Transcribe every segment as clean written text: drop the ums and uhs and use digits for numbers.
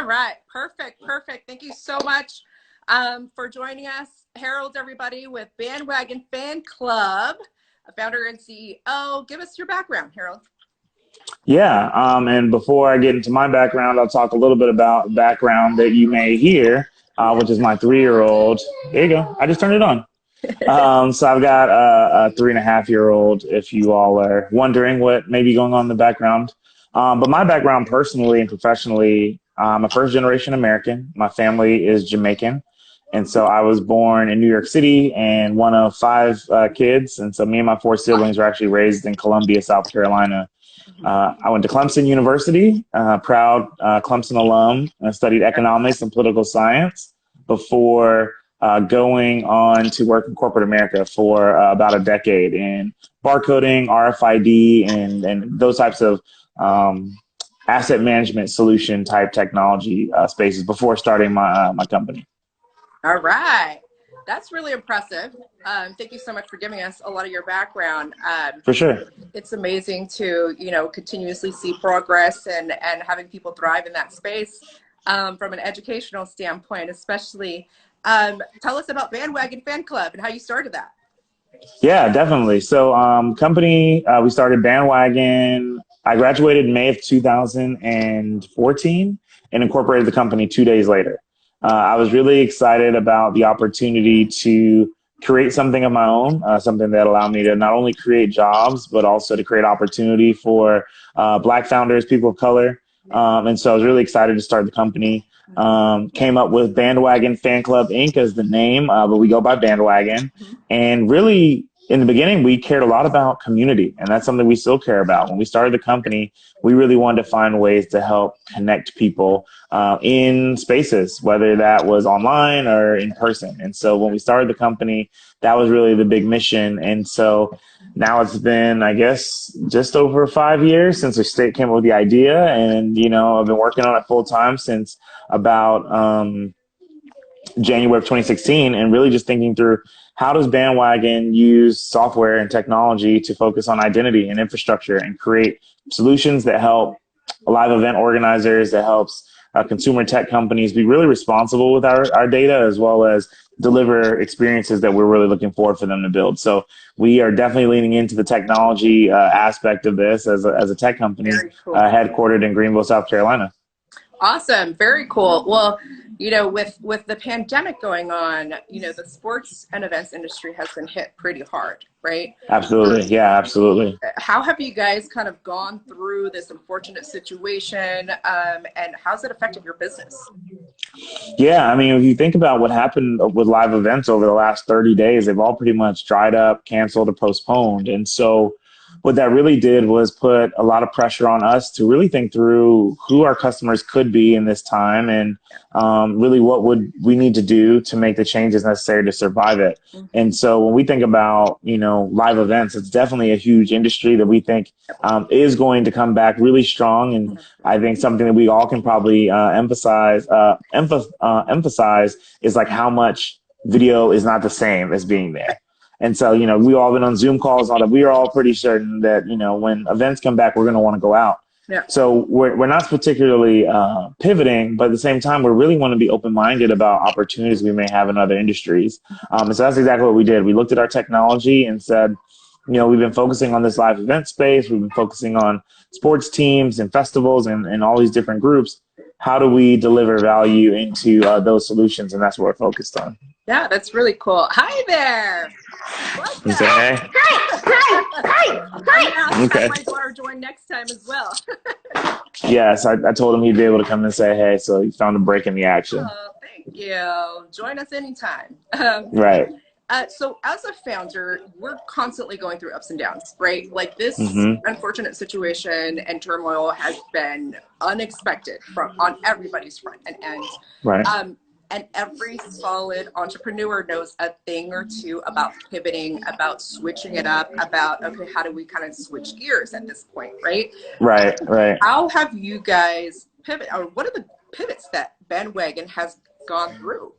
All right. Perfect. Perfect. Thank you so much for joining us. Harold, everybody, with Bandwagon Fan Club, founder and CEO. Give us your background, Harold. Yeah, and before I get into my background, I'll talk a little bit about background that you may hear, which is my 3-year-old. There you go. I just turned it on. So I've got a 3.5-year-old, if you all are wondering what may be going on in the background. But my background personally and professionally, I'm a first-generation American. My family is Jamaican. And so I was born in New York City and one of 5 kids. And so me and my 4 siblings were actually raised in Columbia, South Carolina. I went to Clemson University, proud Clemson alum. I studied economics and political science before going on to work in corporate America for about a decade in barcoding, RFID, and those types of asset management solution type technology spaces before starting my company. All right. That's really impressive. Thank you so much for giving us a lot of your background. For sure. It's amazing to, continuously see progress and having people thrive in that space from an educational standpoint, especially. Tell us about Bandwagon Fan Club and how you started that. Yeah, definitely. So company, we started Bandwagon. I graduated in May of 2014 and incorporated the company 2 days later. I was really excited about the opportunity to create something of my own, something that allowed me to not only create jobs, but also to create opportunity for Black founders, people of color. And so I was really excited to start the company. Came up with Bandwagon Fan Club Inc. as the name, but we go by Bandwagon. And really, in the beginning, we cared a lot about community, and that's something we still care about. When we started the company, we really wanted to find ways to help connect people in spaces, whether that was online or in person. And so when we started the company, that was really the big mission. And so now it's been, I guess, just over 5 years since we came up with the idea. And, I've been working on it full time since about January of 2016, and really just thinking through how does Bandwagon use software and technology to focus on identity and infrastructure and create solutions that help live event organizers, that helps consumer tech companies be really responsible with our data, as well as deliver experiences that we're really looking forward for them to build. So we are definitely leaning into the technology aspect of this as a tech company headquartered in Greenville, South Carolina. Awesome. Very cool. Well, with the pandemic going on, the sports and events industry has been hit pretty hard, right? Absolutely. Yeah, absolutely. How have you guys kind of gone through this unfortunate situation, and how's it affected your business? Yeah, I mean, if you think about what happened with live events over the last 30 days, they've all pretty much dried up, canceled, or postponed. And so what that really did was put a lot of pressure on us to really think through who our customers could be in this time, and really what would we need to do to make the changes necessary to survive it. And so when we think about, live events, it's definitely a huge industry that we think is going to come back really strong. And I think something that we all can probably emphasize is like how much video is not the same as being there. And so, we all been on Zoom calls and all that. We are all pretty certain that, when events come back, we're going to want to go out. Yeah. So we're not particularly pivoting, but at the same time, we really want to be open-minded about opportunities we may have in other industries. And so that's exactly what we did. We looked at our technology and said, we've been focusing on this live event space. We've been focusing on sports teams and festivals and all these different groups. How do we deliver value into those solutions? And that's what we're focused on. Yeah, that's really cool. Hi there. You say hey? Hi. Okay. My daughter join next time as well. Yes, I told him he'd be able to come and say hey, so he found a break in the action. Oh, thank you. Join us anytime. Right. So as a founder, we're constantly going through ups and downs, right? Like this unfortunate situation and turmoil has been unexpected on everybody's front and end. Right. And every solid entrepreneur knows a thing or two about pivoting, about switching it up, about, okay, how do we kind of switch gears at this point, right? Right. How have you guys pivot, or what are the pivots that Bandwagon has gone through?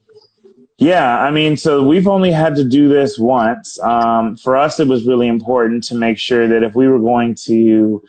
Yeah, I mean, so we've only had to do this once. For us, it was really important to make sure that if we were going to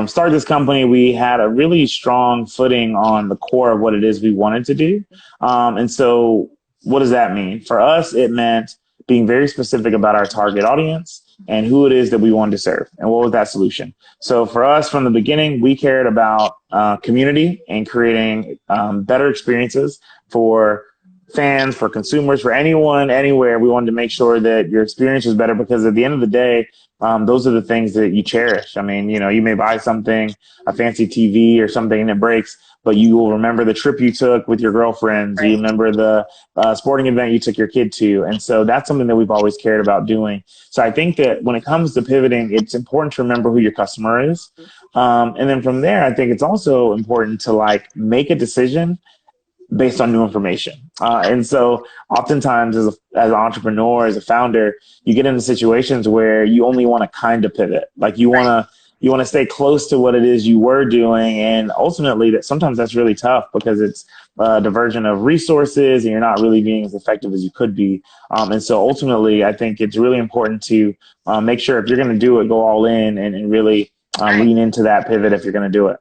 start this company, we had a really strong footing on the core of what it is we wanted to do. And so, what does that mean? For us, it meant being very specific about our target audience and who it is that we wanted to serve and what was that solution. So for us, from the beginning, we cared about community and creating better experiences for fans, for consumers, for anyone, anywhere. We wanted to make sure that your experience was better because at the end of the day, those are the things that you cherish. I mean, you know, you may buy something, a fancy TV or something, and it breaks, but you will remember the trip you took with your girlfriends. You Right. remember the sporting event you took your kid to. And so that's something that we've always cared about doing. So I think that when it comes to pivoting, it's important to remember who your customer is. And then from there, I think it's also important to like make a decision based on new information. And so oftentimes as an entrepreneur, as a founder, you get into situations where you only want to kind of pivot. Like you want to stay close to what it is you were doing. And ultimately that sometimes that's really tough because it's a diversion of resources and you're not really being as effective as you could be. And so ultimately I think it's really important to make sure if you're going to do it, go all in and really lean into that pivot if you're going to do it.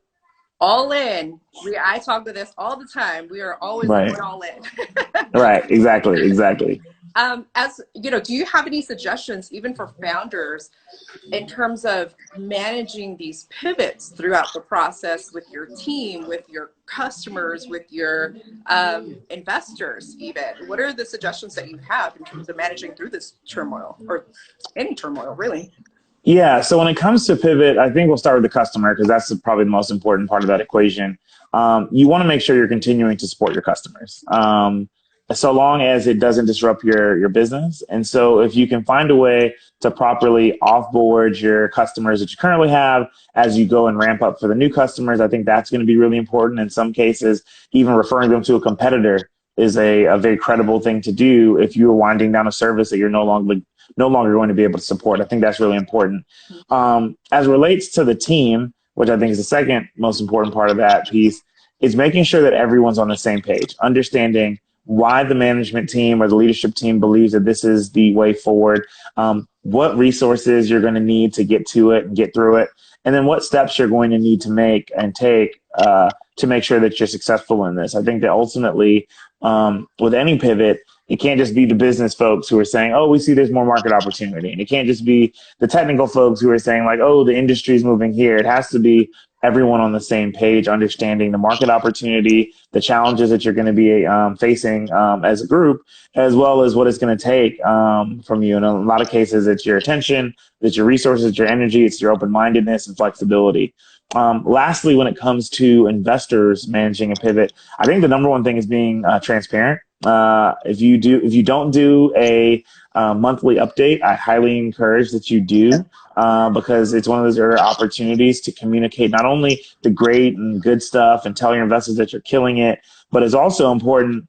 All in. I talk to this all the time. We are always Right. going all in. Right. Exactly. As you know, do you have any suggestions, even for founders, in terms of managing these pivots throughout the process with your team, with your customers, with your investors, even? What are the suggestions that you have in terms of managing through this turmoil or any turmoil, really? Yeah. So when it comes to pivot, I think we'll start with the customer because that's probably the most important part of that equation. You want to make sure you're continuing to support your customers. So long as it doesn't disrupt your business. And so if you can find a way to properly offboard your customers that you currently have as you go and ramp up for the new customers, I think that's going to be really important. In some cases, even referring them to a competitor is a very credible thing to do if you're winding down a service that you're no longer going to be able to support. I think that's really important. As relates to the team, which I think is the second most important part of that piece, is making sure that everyone's on the same page, understanding why the management team or the leadership team believes that this is the way forward, what resources you're going to need to get to it and get through it, and then what steps you're going to need to make and take to make sure that you're successful in this. I think that ultimately, with any pivot, it can't just be the business folks who are saying, oh, we see there's more market opportunity. And it can't just be the technical folks who are saying like, oh, the industry's moving here. It has to be everyone on the same page, understanding the market opportunity, the challenges that you're going to be facing as a group, as well as what it's going to take from you. And in a lot of cases, it's your attention, it's your resources, it's your energy, it's your open-mindedness and flexibility. Lastly, when it comes to investors managing a pivot, I think the number one thing is being transparent. If you don't do a monthly update, I highly encourage that you do, because it's one of those opportunities to communicate not only the great and good stuff and tell your investors that you're killing it, but it's also important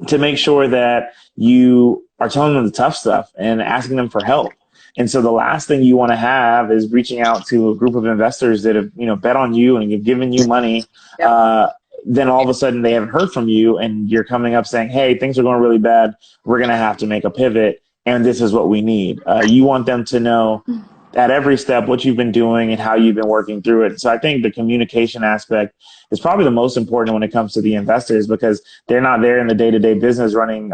to make sure that you are telling them the tough stuff and asking them for help. And so the last thing you want to have is reaching out to a group of investors that have, bet on you and have given you money. Then all of a sudden they haven't heard from you and you're coming up saying, hey, things are going really bad. We're going to have to make a pivot. And this is what we need. You want them to know at every step what you've been doing and how you've been working through it. So I think the communication aspect is probably the most important when it comes to the investors, because they're not there in the day-to-day business running.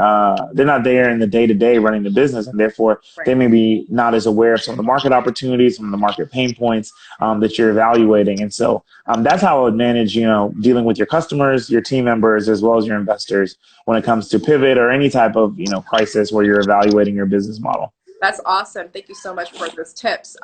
They're not there in the day-to-day running the business. And therefore they may be not as aware of some of the market opportunities, some of the market pain points that you're evaluating. And so that's how I would manage, dealing with your customers, your team members, as well as your investors when it comes to pivot or any type of, crisis where you're evaluating your business model. That's awesome. Thank you so much for those tips.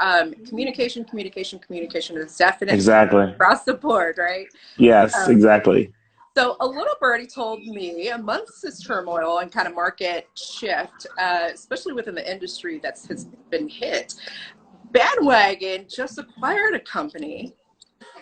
Communication is definitely Exactly. across the board, right? Yes, exactly. So a little birdie told me amongst this turmoil and kind of market shift, especially within the industry that has been hit, Bandwagon just acquired a company.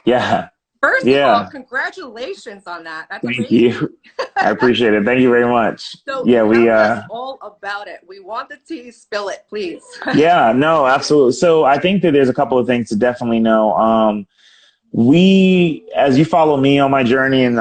Yeah. First of all, congratulations on that. That's Thank amazing. you. I appreciate it. Thank you very much. So we tell us all about it. We want the tea. Spill it, please. Yeah, no, absolutely. So I think that there's a couple of things to definitely know. As you follow me on my journey and,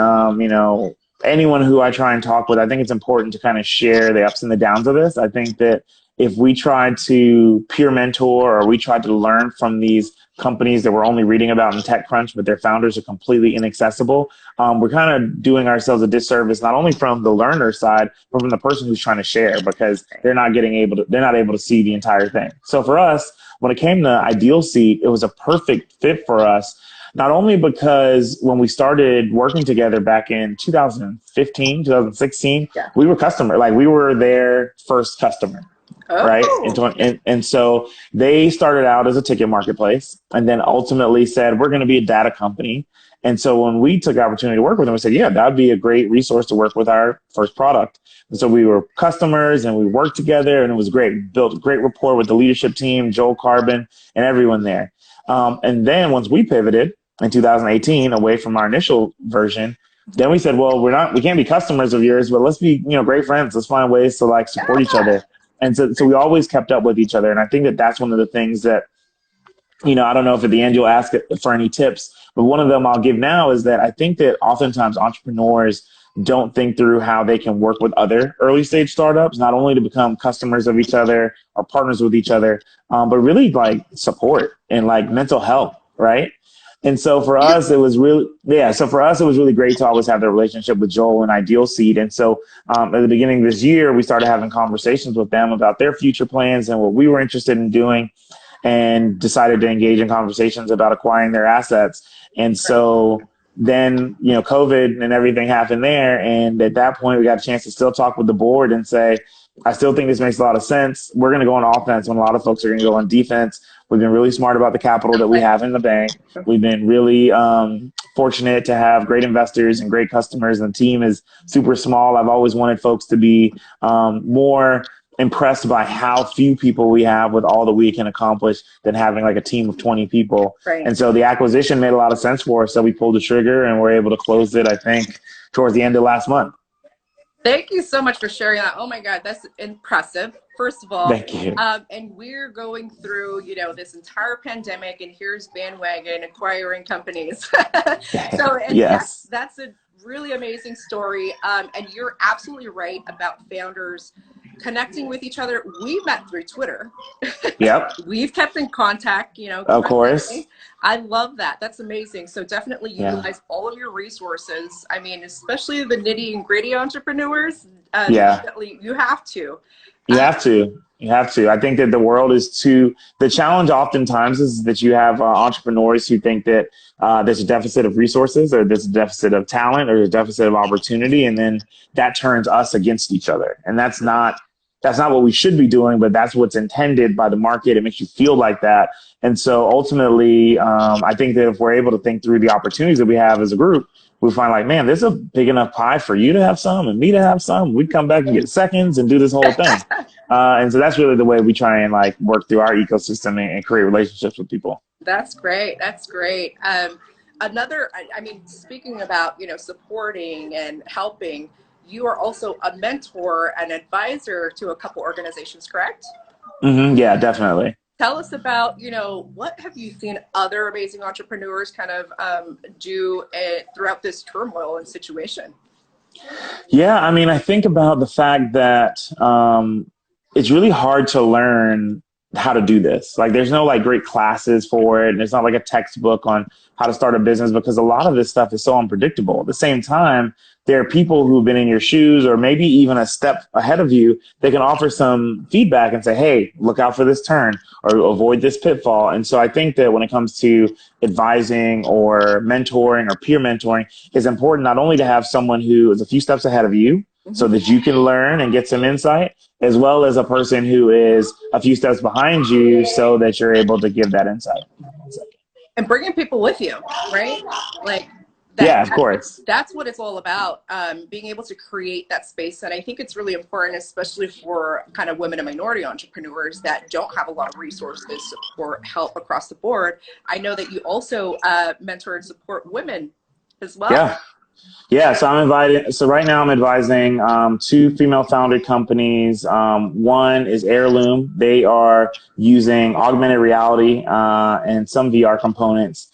anyone who I try and talk with, I think it's important to kind of share the ups and the downs of this. I think that if we tried to peer mentor or we tried to learn from these companies that we're only reading about in TechCrunch, but their founders are completely inaccessible, we're kind of doing ourselves a disservice, not only from the learner side, but from the person who's trying to share, because they're not able to see the entire thing. So for us, when it came to Ideal Seat, it was a perfect fit for us. Not only because when we started working together back in 2015, 2016, we were we were their first customer. Oh. Right. And so they started out as a ticket marketplace and then ultimately said, we're going to be a data company. And so when we took the opportunity to work with them, we said, yeah, that would be a great resource to work with our first product. And so we were customers and we worked together and it was great. We built a great rapport with the leadership team, Joel Carbon and everyone there. And then once we pivoted in 2018 away from our initial version, then we said, well, we can't be customers of yours, but let's be, great friends. Let's find ways to like support each other. And so we always kept up with each other. And I think that that's one of the things that, I don't know if at the end you'll ask for any tips, but one of them I'll give now is that I think that oftentimes entrepreneurs don't think through how they can work with other early stage startups, not only to become customers of each other or partners with each other, but really like support and like mental health, right? And so for us, it was really great to always have the relationship with Joel and Ideal Seed. And so at the beginning of this year, we started having conversations with them about their future plans and what we were interested in doing and decided to engage in conversations about acquiring their assets. And so then, COVID and everything happened there. And at that point, we got a chance to still talk with the board and say, I still think this makes a lot of sense. We're going to go on offense when a lot of folks are going to go on defense. We've been really smart about the capital that we have in the bank. We've been really fortunate to have great investors and great customers, and the team is super small. I've always wanted folks to be more impressed by how few people we have with all that we can accomplish than having like a team of 20 people. Right. And so the acquisition made a lot of sense for us. So we pulled the trigger and we're able to close it, I think, towards the end of last month. Thank you so much for sharing that. Oh my God, that's impressive. First of all, thank you. And we're going through, this entire pandemic, and here's Bandwagon acquiring companies. So yes, that's a really amazing story. And you're absolutely right about founders connecting with each other. We met through Twitter. Yep. We've kept in contact, Of course. I love that. That's amazing. So definitely utilize all of your resources. I mean, especially the nitty and gritty entrepreneurs. Definitely, you have to. You have to. I think that the world is the challenge oftentimes is that you have entrepreneurs who think that there's a deficit of resources or there's a deficit of talent or a deficit of opportunity. And then that turns us against each other. And that's not what we should be doing, but that's what's intended by the market. It makes you feel like that. And so ultimately, I think that if we're able to think through the opportunities that we have as a group, we find like, man, there's a big enough pie for you to have some and me to have some. We come back and get seconds and do this whole thing. And so that's really the way we try and like work through our ecosystem and create relationships with people. That's great. That's great. Speaking about, supporting and helping, you are also a mentor and advisor to a couple organizations, correct? Mm-hmm. Yeah, definitely. Tell us about, what have you seen other amazing entrepreneurs kind of do throughout this turmoil and situation? Yeah, I think about the fact that it's really hard to learn how to do this. Like there's no like great classes for it. And there's not like a textbook on how to start a business because a lot of this stuff is so unpredictable. At the same time, there are people who've been in your shoes or maybe even a step ahead of you. They can offer some feedback and say, hey, look out for this turn or avoid this pitfall. And so I think that when it comes to advising or mentoring or peer mentoring, it's important not only to have someone who is a few steps ahead of you so that you can learn and get some insight, as well as a person who is a few steps behind you so that you're able to give that insight. And bringing people with you, right? Like, of course. That's what it's all about, being able to create that space. And I think it's really important, especially for kind of women and minority entrepreneurs that don't have a lot of resources, support, help across the board. I know that you also mentor and support women as well. Yeah, so right now I'm advising 2 female founded companies. One is Heirloom. They are using augmented reality and some VR components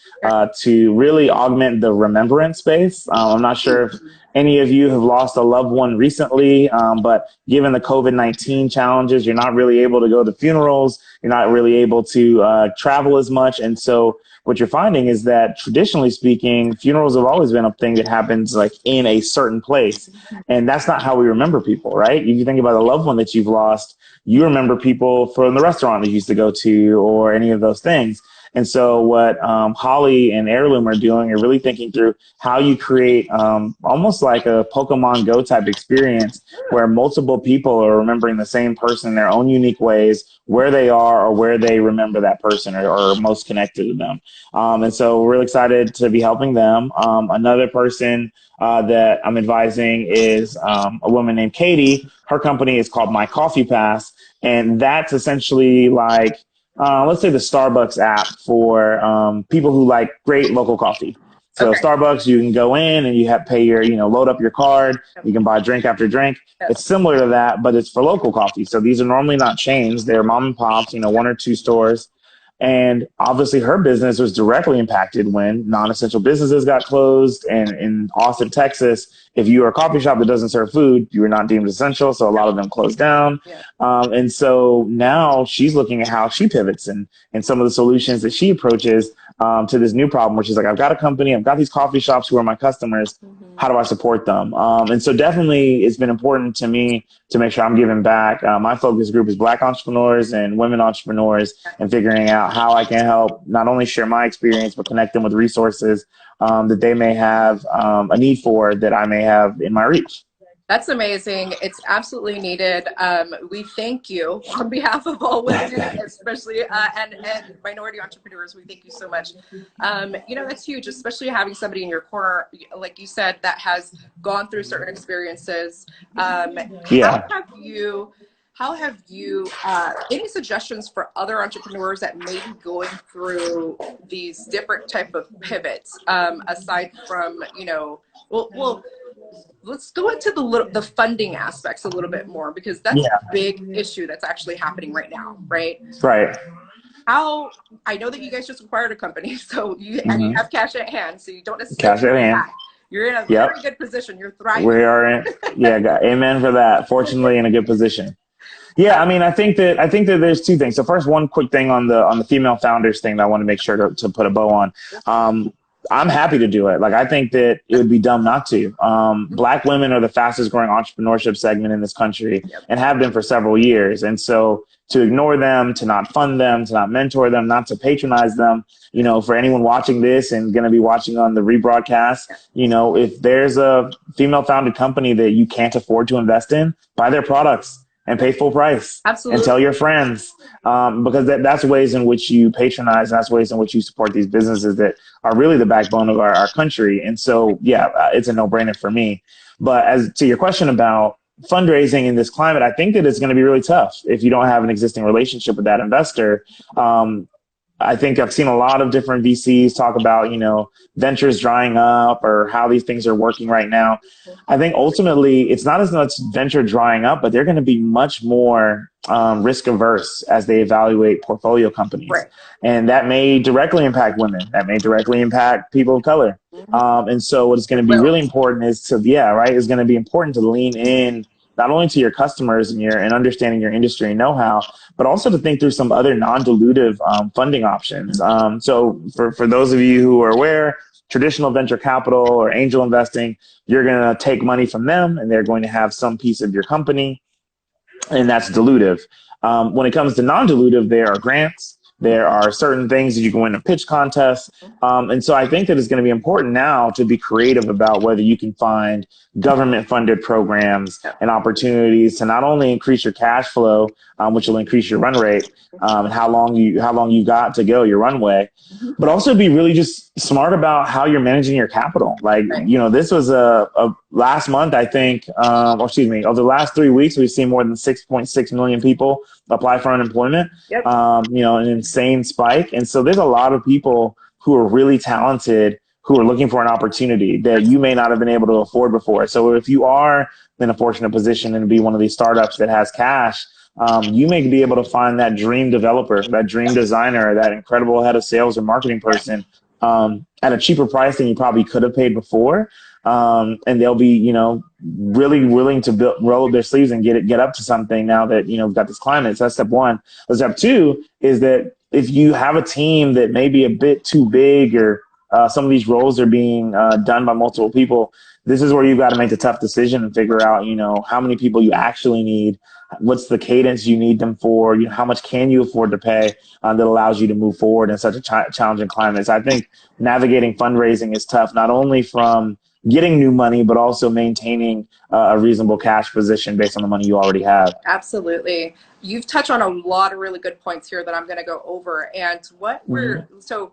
to really augment the remembrance space. I'm not sure if any of you have lost a loved one recently, but given the COVID-19 challenges, you're not really able to go to funerals. You're not really able to travel as much. And so what you're finding is that traditionally speaking, funerals have always been a thing that happens like in a certain place. And that's not how we remember people, right? If you think about a loved one that you've lost, you remember people from the restaurant that you used to go to or any of those things. And so what Holly and Heirloom are doing are really thinking through how you create almost like a Pokemon Go type experience where multiple people are remembering the same person in their own unique ways, where they are or where they remember that person or are most connected to them. And so we're really excited to be helping them. Another person that I'm advising is a woman named Katie. Her company is called My Coffee Pass. And that's essentially like, let's say the Starbucks app for people who like great local coffee. So okay. Starbucks, you can go in and you have pay your, load up your card. You can buy drink after drink. It's similar to that, but it's for local coffee. So these are normally not chains. They're mom and pops, one or two stores. And obviously her business was directly impacted when non-essential businesses got closed. And in Austin, Texas, if you are a coffee shop that doesn't serve food, you are not deemed essential. So a lot of them closed down. Yeah. And so now she's looking at how she pivots and some of the solutions that she approaches to this new problem, where she's like, I've got a company, I've got these coffee shops who are my customers. Mm-hmm. How do I support them? And so definitely it's been important to me to make sure I'm giving back. My focus group is Black entrepreneurs and women entrepreneurs, and figuring out how I can help not only share my experience, but connect them with resources that they may have a need for that I may have in my reach. That's amazing. It's absolutely needed. We thank you on behalf of all women, especially and minority entrepreneurs. We thank you so much. It's huge, especially having somebody in your corner, like you said, that has gone through certain experiences. Yeah. How have you any suggestions for other entrepreneurs that may be going through these different type of pivots, aside from, let's go into the funding aspects a little bit more, because that's a big issue that's actually happening right now, right? Right. I know that you guys just acquired a company, so and you have cash at hand, so you don't necessarily cash at hand. You're in a very good position. You're thriving. We are in. Amen for that. Fortunately, in a good position. Yeah, I mean, I think that there's two things. So first, one quick thing on the female founders thing that I want to make sure to put a bow on. I'm happy to do it. Like, I think that it would be dumb not to. Black women are the fastest growing entrepreneurship segment in this country and have been for several years. And so to ignore them, to not fund them, to not mentor them, not to patronize them, for anyone watching this and going to be watching on the rebroadcast, if there's a female founded company that you can't afford to invest in, buy their products and pay full price. Absolutely. And tell your friends, because that's ways in which you patronize, and that's ways in which you support these businesses that are really the backbone of our country. And so, it's a no-brainer for me. But as to your question about fundraising in this climate, I think that it's going to be really tough if you don't have an existing relationship with that investor. I think I've seen a lot of different VCs talk about, ventures drying up or how these things are working right now. I think ultimately it's not as much venture drying up, but they're going to be much more risk averse as they evaluate portfolio companies. Right. And that may directly impact women. That may directly impact people of color. And so what is going to be really important is to, is going to be important to lean in not only to your customers and understanding your industry and know-how, but also to think through some other non-dilutive funding options. So for those of you who are aware, traditional venture capital or angel investing, you're going to take money from them and they're going to have some piece of your company, and that's dilutive. When it comes to non-dilutive, there are grants. There are certain things that you can win in pitch contests. And so I think that it's going to be important now to be creative about whether you can find government-funded programs and opportunities to not only increase your cash flow, which will increase your run rate, and how long you got to go, your runway, but also be really just smart about how you're managing your capital. Like, this was a last month, I think, over the last 3 weeks, we've seen more than 6.6 million people apply for unemployment, an insane spike. And so there's a lot of people who are really talented who are looking for an opportunity that you may not have been able to afford before. So if you are in a fortunate position and be one of these startups that has cash, you may be able to find that dream developer, that dream designer, that incredible head of sales or marketing person at a cheaper price than you probably could have paid before. And they'll be, really willing to roll up their sleeves and get up to something now that, we've got this climate. So that's step one. But step two is that if you have a team that may be a bit too big, or some of these roles are being done by multiple people, this is where you've got to make a tough decision and figure out, how many people you actually need, what's the cadence you need them for, how much can you afford to pay that allows you to move forward in such a challenging climate. So I think navigating fundraising is tough, not only from getting new money, but also maintaining a reasonable cash position based on the money you already have. Absolutely. You've touched on a lot of really good points here that I'm going to go over. And so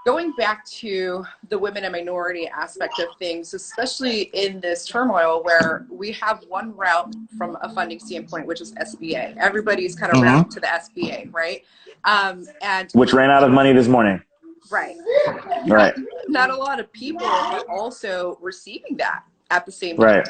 going back to the women and minority aspect of things, especially in this turmoil where we have one route from a funding standpoint, which is SBA. Everybody's kind of routed to the SBA, right? And which ran out of money this morning. Right. Right. Not a lot of people are also receiving that at the same time.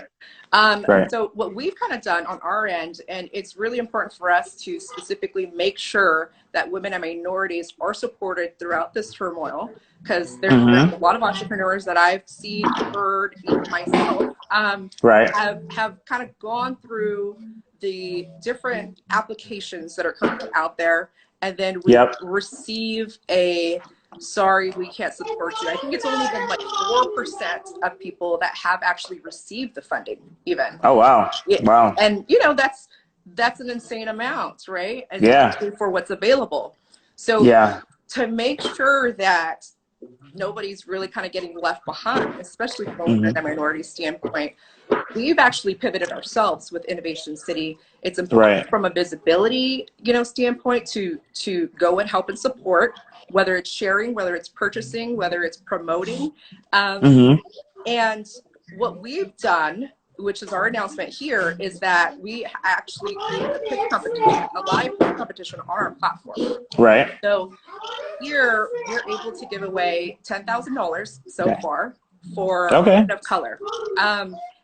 Right. So what we've kind of done on our end, and it's really important for us to specifically make sure that women and minorities are supported throughout this turmoil, because there's a lot of entrepreneurs that I've seen, heard, even myself, have kind of gone through the different applications that are coming out there, and then we receive a sorry, we can't support you. I think it's only been like 4% of people that have actually received the funding even. Oh, wow. Wow. And, that's an insane amount, right? And for what's available. So to make sure that nobody's really kind of getting left behind, especially from a women and minority standpoint, we've actually pivoted ourselves with Innovation City. It's important from a visibility, standpoint to go and help and support, whether it's sharing, whether it's purchasing, whether it's promoting. And what we've done, which is our announcement here, is that we actually created a pitch competition, a live pitch competition on our platform. Right. So here we're able to give away $10,000 so far for women of color.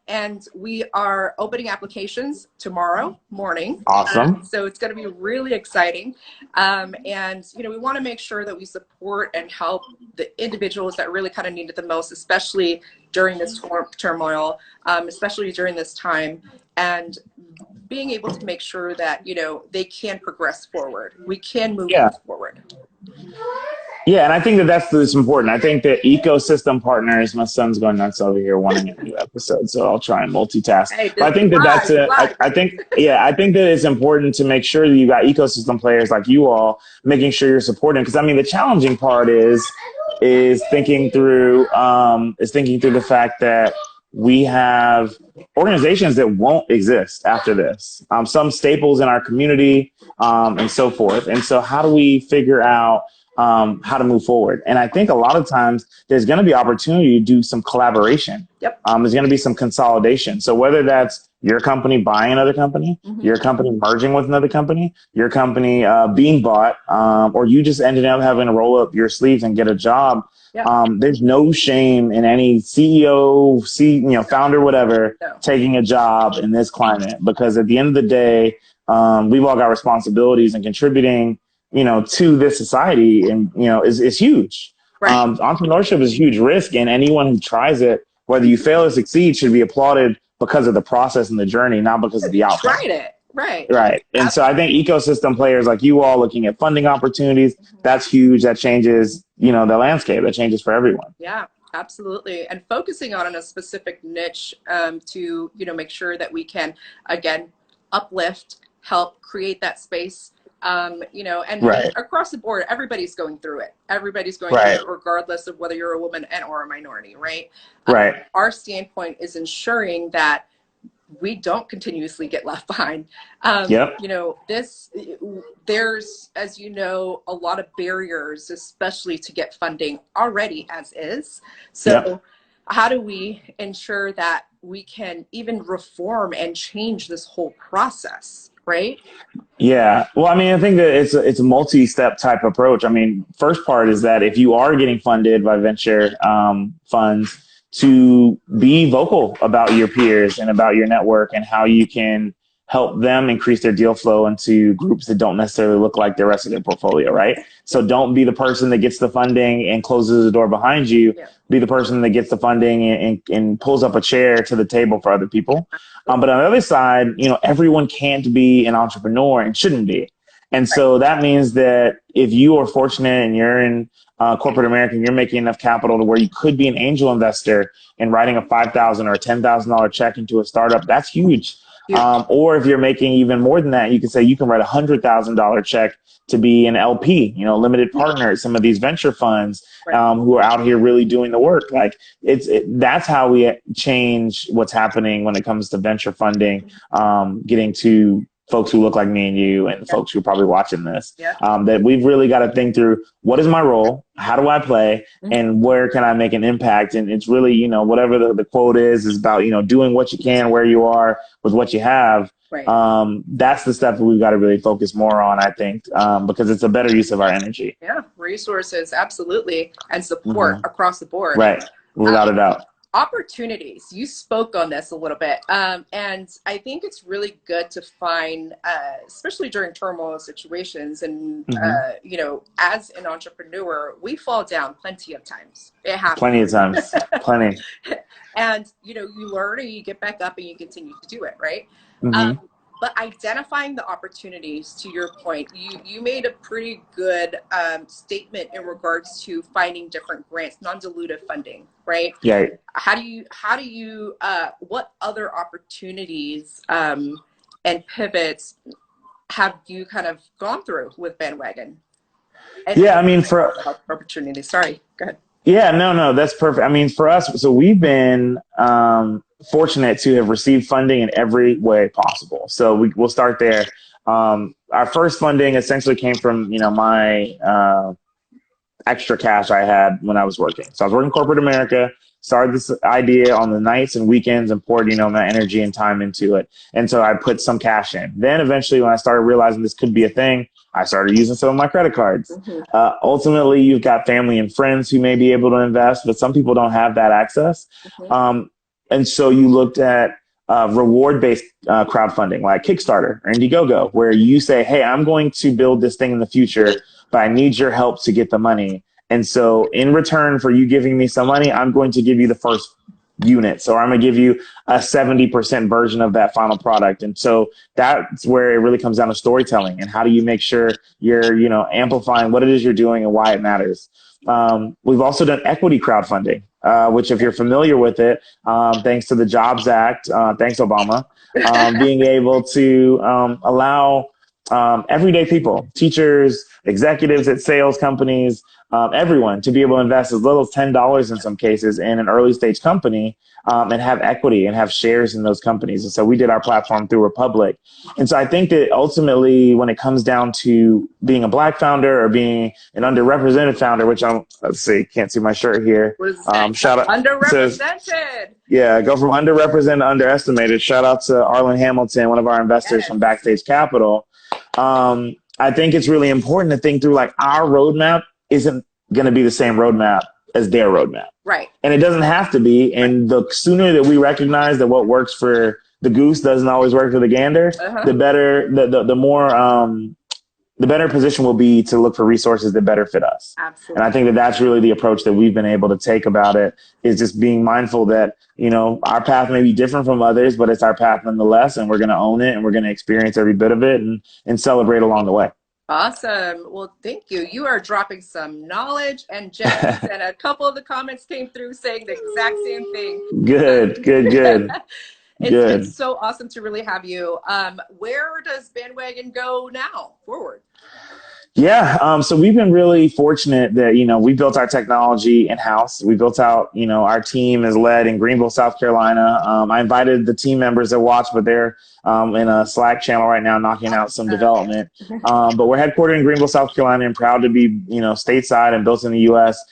And we are opening applications tomorrow morning. Awesome. So it's going to be really exciting. And, we want to make sure that we support and help the individuals that really kind of need it the most, especially during this turmoil, especially during this time. And being able to make sure that, they can progress forward. We can move forward. Yeah, and I think that's important. I think that ecosystem partners, my son's going nuts over here wanting a new episode, so I'll try and multitask. Hey, but I think I think that it's important to make sure that you got ecosystem players like you all making sure you're supporting, because the challenging part is thinking through the fact that we have organizations that won't exist after this, some staples in our community, and so forth. And so how do we figure out how to move forward? And I think a lot of times there's going to be opportunity to do some collaboration. There's going to be some consolidation. So whether that's your company buying another company, your company merging with another company, your company being bought, or you just ended up having to roll up your sleeves and get a job. There's no shame in any CEO, founder, whatever, taking a job in this climate, because at the end of the day, we've all got responsibilities, and contributing to this society, and is huge. Entrepreneurship is a huge risk, and anyone who tries it, whether you fail or succeed, should be applauded because of the process and the journey, not because of the outcome. Tried it. Right. And so I think ecosystem players like you all looking at funding opportunities, that's huge. That changes, the landscape. That changes for everyone. Yeah, absolutely. And focusing on a specific niche to, make sure that we can, again, uplift, help create that space. And across the board, everybody's going through it. Everybody's going through it, regardless of whether you're a woman or a minority, right? Our standpoint is ensuring that we don't continuously get left behind. There's, as a lot of barriers, especially to get funding already as is. So how do we ensure that we can even reform and change this whole process? Right? Yeah. Well, I think that it's a multi-step type approach. First part is that if you are getting funded by venture funds, to be vocal about your peers and about your network and how you can help them increase their deal flow into groups that don't necessarily look like the rest of their portfolio, right? So don't be the person that gets the funding and closes the door behind you. Yeah. Be the person that gets the funding and pulls up a chair to the table for other people. But on the other side, everyone can't be an entrepreneur and shouldn't be. And so that means that if you are fortunate and you're in corporate America and you're making enough capital to where you could be an angel investor and writing a $5,000 or $10,000 check into a startup, that's huge. Or if you're making even more than that, you can say you can write a $100,000 check to be an LP, limited partner, some of these venture funds who are out here really doing the work. Like that's how we change what's happening when it comes to venture funding, getting to folks who look like me and you and folks who are probably watching this, that we've really got to think through, what is my role? How do I play? And where can I make an impact? And it's really, whatever the quote is about, doing what you can where you are with what you have. That's the stuff that we've got to really focus more on, I think, because it's a better use of our energy. Yeah, resources, absolutely. And support across the board. Right, without a doubt. Opportunities. You spoke on this a little bit. And I think it's really good to find, especially during turmoil situations and, as an entrepreneur, we fall down plenty of times. It happens. Plenty of times. Plenty. And, you learn and you get back up and you continue to do it, right? But identifying the opportunities, to your point, you made a pretty good statement in regards to finding different grants, non-dilutive funding, right? Yeah. How do you what other opportunities and pivots have you kind of gone through with Bandwagon? And for opportunities. Sorry, go ahead. Yeah, no, that's perfect. For us, so we've been fortunate to have received funding in every way possible. So we'll start there. Our first funding essentially came from, my extra cash I had when I was working. So I was working corporate America, started this idea on the nights and weekends and poured, my energy and time into it. And so I put some cash in. Then eventually when I started realizing this could be a thing, I started using some of my credit cards. Ultimately, you've got family and friends who may be able to invest, but some people don't have that access. And so you looked at reward-based crowdfunding like Kickstarter or Indiegogo, where you say, hey, I'm going to build this thing in the future, but I need your help to get the money. And so in return for you giving me some money, I'm going to give you the first unit. So I'm going to give you a 70% version of that final product. And so that's where it really comes down to storytelling and how do you make sure you're, amplifying what it is you're doing and why it matters. We've also done equity crowdfunding, which if you're familiar with it, thanks to the Jobs Act, thanks Obama, being able to allow everyday people, teachers, executives at sales companies, everyone to be able to invest as little as $10 in some cases in an early stage company and have equity and have shares in those companies. And so we did our platform through Republic. And so I think that ultimately when it comes down to being a Black founder or being an underrepresented founder, which let's see, can't see my shirt here. Shout out. Underrepresented. Go from underrepresented to underestimated. Shout out to Arlen Hamilton, one of our investors from Backstage Capital. I think it's really important to think through like our roadmap isn't going to be the same roadmap as their roadmap. Right. And it doesn't have to be. And the sooner that we recognize that what works for the goose doesn't always work for the gander, the better, the more, the better position will be to look for resources that better fit us. Absolutely. And I think that that's really the approach that we've been able to take about it, is just being mindful that, our path may be different from others, but it's our path nonetheless. And we're going to own it and we're going to experience every bit of it and celebrate along the way. Awesome. Well, thank you. You are dropping some knowledge and gems, and a couple of the comments came through saying the exact same thing. Good. It's so awesome to really have you. Where does Bandwagon go now forward? Yeah. So we've been really fortunate that, we built our technology in-house. We built out, our team is led in Greenville, South Carolina. I invited the team members that watch, but they're in a Slack channel right now, knocking out some development. But we're headquartered in Greenville, South Carolina, and proud to be, stateside and built in the U.S.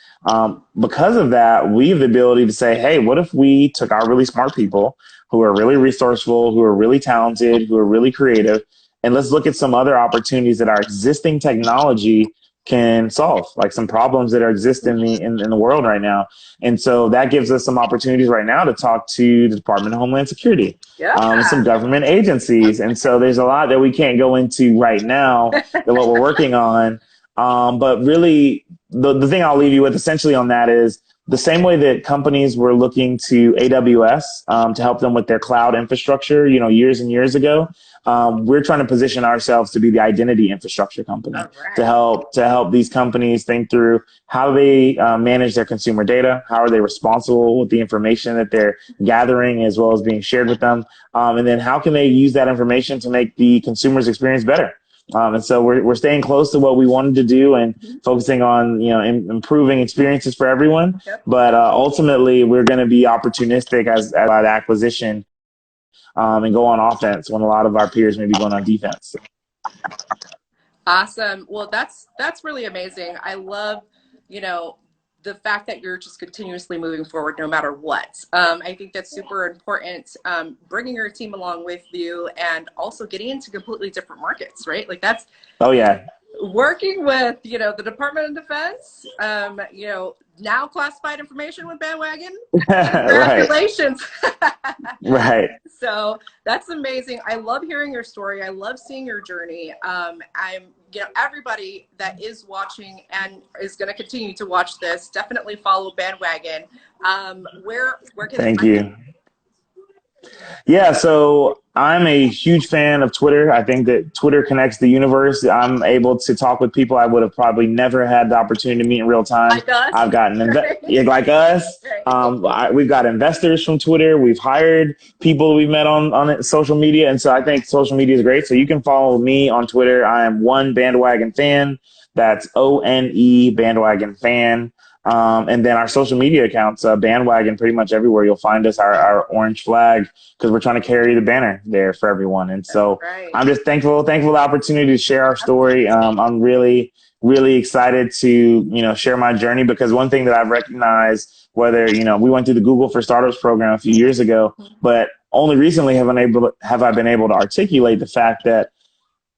Because of that, we have the ability to say, hey, what if we took our really smart people who are really resourceful, who are really talented, who are really creative, and let's look at some other opportunities that our existing technology can solve, like some problems that are exist in the world right now. And so that gives us some opportunities right now to talk to the Department of Homeland Security, Yeah. some government agencies. And so there's a lot that we can't go into right now that what we're working on. But really, the thing I'll leave you with essentially on that is the same way that companies were looking to AWS to help them with their cloud infrastructure, years and years ago. We're trying to position ourselves to be the identity infrastructure company to help these companies think through how they manage their consumer data, how are they responsible with the information that they're gathering as well as being shared with them, and then how can they use that information to make the consumer's experience better. And so we're staying close to what we wanted to do and focusing on, improving experiences for everyone. Yep. But ultimately, we're going to be opportunistic as acquisition and go on offense when a lot of our peers may be going on defense. Awesome. Well, that's really amazing. I love, the fact that you're just continuously moving forward no matter what. I think that's super important, bringing your team along with you and also getting into completely different markets, right? Like that's, oh yeah, working with, the Department of Defense, now classified information with Bandwagon. Congratulations. Right. So that's amazing. I love hearing your story. I love seeing your journey. Everybody that is watching and is going to continue to watch this, definitely follow Bandwagon. Where can Thank you. Yeah, so I'm a huge fan of Twitter. I think that Twitter connects the universe. I'm able to talk with people I would have probably never had the opportunity to meet in real time. Like us. I've gotten like us. We've got investors from Twitter. We've hired people we've met on social media, and so I think social media is great. So you can follow me on Twitter. I am one Bandwagon Fan. That's ONE Bandwagon Fan. And then our social media accounts, Bandwagon, pretty much everywhere you'll find us, our orange flag, because we're trying to carry the banner there for everyone. And so I'm just thankful for the opportunity to share our story. I'm really, really excited to, share my journey, because one thing that I've recognized, whether, we went through the Google for Startups program a few years ago, but only recently have I been able to articulate the fact that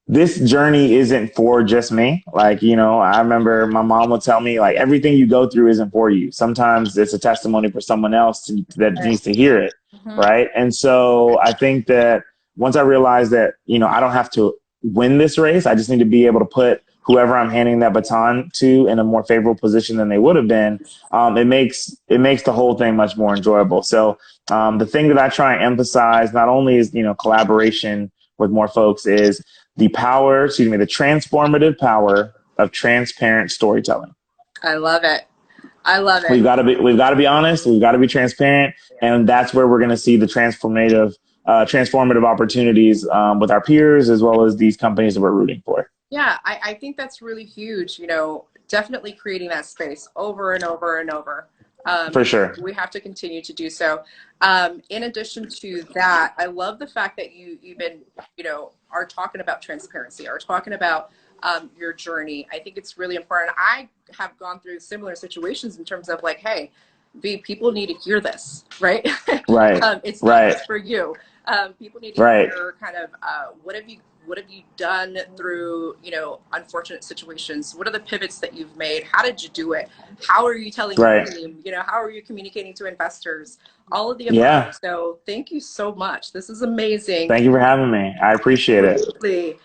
this journey isn't for just me. Like, I remember my mom would tell me, like, everything you go through isn't for you. Sometimes it's a testimony for someone else that needs to hear it. Right. And so I think that once I realized that, I don't have to win this race, I just need to be able to put whoever I'm handing that baton to in a more favorable position than they would have been. It makes the whole thing much more enjoyable. So the thing that I try and emphasize not only is, collaboration with more folks, is the transformative power of transparent storytelling. I love it. We've got to be honest. We've got to be transparent, and that's where we're going to see the transformative opportunities with our peers as well as these companies that we're rooting for. Yeah, I think that's really huge. Definitely creating that space over and over and over. For sure. We have to continue to do so. In addition to that, I love the fact that you even, are talking about transparency, are talking about your journey. I think it's really important. I have gone through similar situations in terms of like, hey, people need to hear this, right? Right. It's not just for you. People need to hear kind of what have you done through, unfortunate situations? What are the pivots that you've made? How did you do it? How are you telling your team? How are you communicating to investors? All of the above. Yeah. So thank you so much. This is amazing. Thank you for having me. I appreciate it.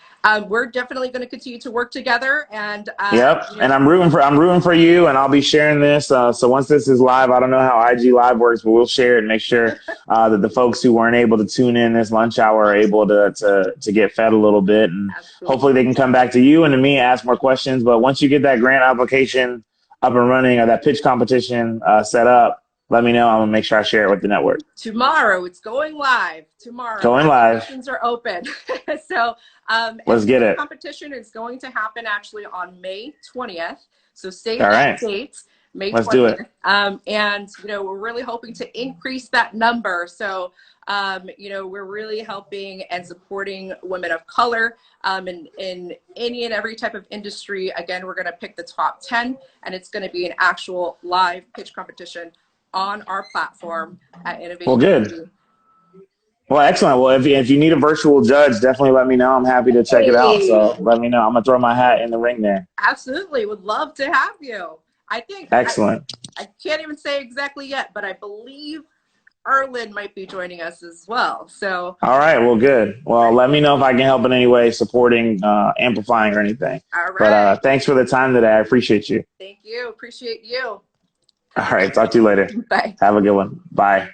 We're definitely going to continue to work together, and and I'm rooting for you, and I'll be sharing this. So once this is live, I don't know how IG Live works, but we'll share it and make sure that the folks who weren't able to tune in this lunch hour are able to get fed a little bit, and hopefully they can come back to you and to me, ask more questions. But once you get that grant application up and running or that pitch competition set up, let me know. I'm gonna make sure I share it with the network. Tomorrow, it's going live. Applications are open. So let's get it. The competition is going to happen actually on May 20th. So save that date, May 20th. Let's do it. And we're really hoping to increase that number. So we're really helping and supporting women of color in any and every type of industry. Again, we're going to pick the top 10, and it's going to be an actual live pitch competition on our platform at Innovation. Well, good. Well, excellent. Well, if you need a virtual judge, definitely let me know. I'm happy to check it out. Hey, So let me know. I'm gonna throw my hat in the ring there. absolutely. Would love to have you. I think Excellent. I can't even say exactly yet, but I believe Erlyn might be joining us as well. So, All right. Well, good. Well, let me know if I can help in any way, supporting, amplifying, or anything. all But right. thanks for the time today. I appreciate you. Thank you. Appreciate you. All right. Talk to you later. Bye. Have a good one. Bye.